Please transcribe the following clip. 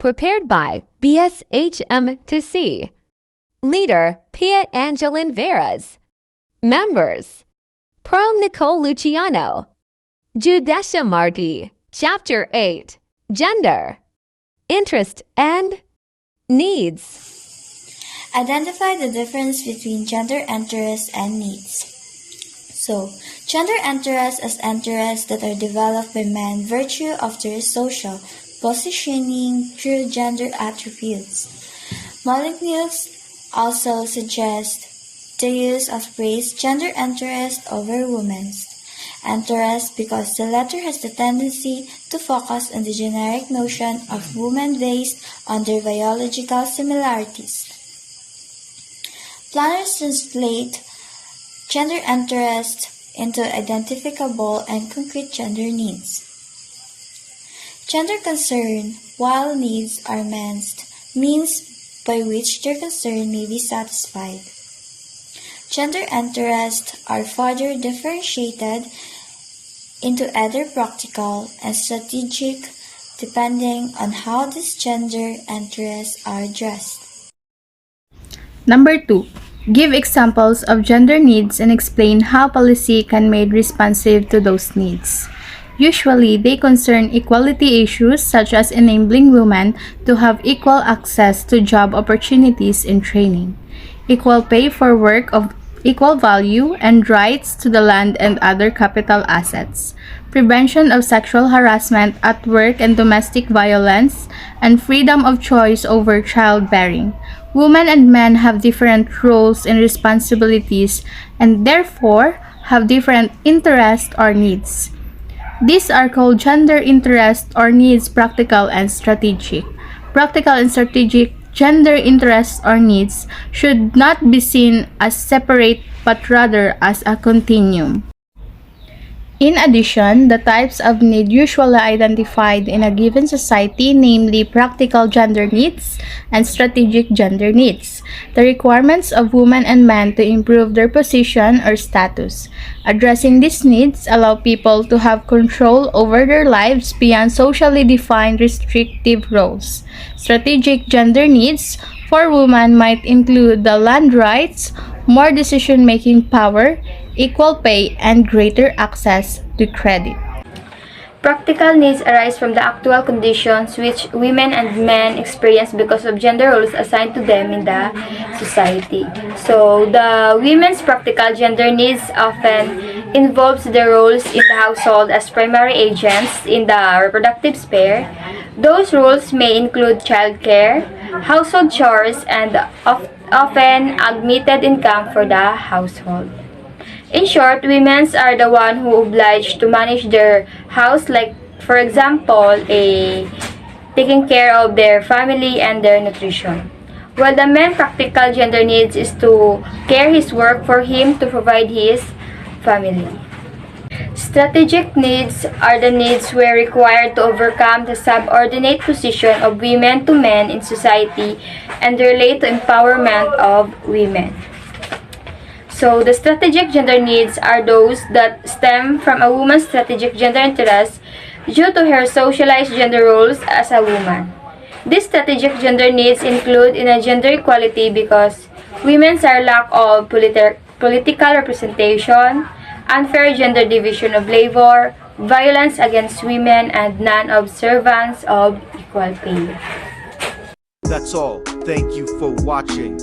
Prepared by BSHM to C. Leader Piet Angelin Veras. Members Pearl Nicole Luciano. Judesha Margi. Chapter 8. Gender. Interest and needs. Identify the difference between gender interests and needs. So, gender interests as interests that are developed by men virtue of their social positioning through gender attributes. Molecules also suggest the use of phrase gender interest over women's interest because the latter has the tendency to focus on the generic notion of women based on their biological similarities. Planners translate gender interest into identifiable and concrete gender needs. Gender concern, while needs are means by which their concern may be satisfied. Gender interests are further differentiated into either practical and strategic depending on how these gender interests are addressed. Number 2. Give examples of gender needs and explain how policy can be made responsive to those needs. Usually, they concern equality issues such as enabling women to have equal access to job opportunities and training, equal pay for work of equal value, and rights to the land and other capital assets, prevention of sexual harassment at work and domestic violence, and freedom of choice over childbearing. Women and men have different roles and responsibilities and therefore have different interests or needs. These are called gender interests or needs, practical and strategic. Practical and strategic gender interests or needs should not be seen as separate but rather as a continuum. In addition, the types of need usually identified in a given society, namely practical gender needs and strategic gender needs, the requirements of women and men to improve their position or status. Addressing these needs allow people to have control over their lives beyond socially defined restrictive roles. Strategic gender needs for women might include the land rights, more decision-making power, equal pay, and greater access to credit. Practical needs arise from the actual conditions which women and men experience because of gender roles assigned to them in the society. So, the women's practical gender needs often involves their roles in the household as primary agents in the reproductive sphere. Those roles may include childcare, household chores, and often admitted income for the household. In short, women are the one who obliged to manage their house, like for example, taking care of their family and their nutrition. While the man's practical gender needs is to care his work for him to provide his family. Strategic needs are the needs where required to overcome the subordinate position of women to men in society and relate to empowerment of women. So, the strategic gender needs are those that stem from a woman's strategic gender interests due to her socialized gender roles as a woman. These strategic gender needs include gender equality because women are lack of political representation, unfair gender division of labor, violence against women, and non-observance of equal pay. That's all. Thank you for watching.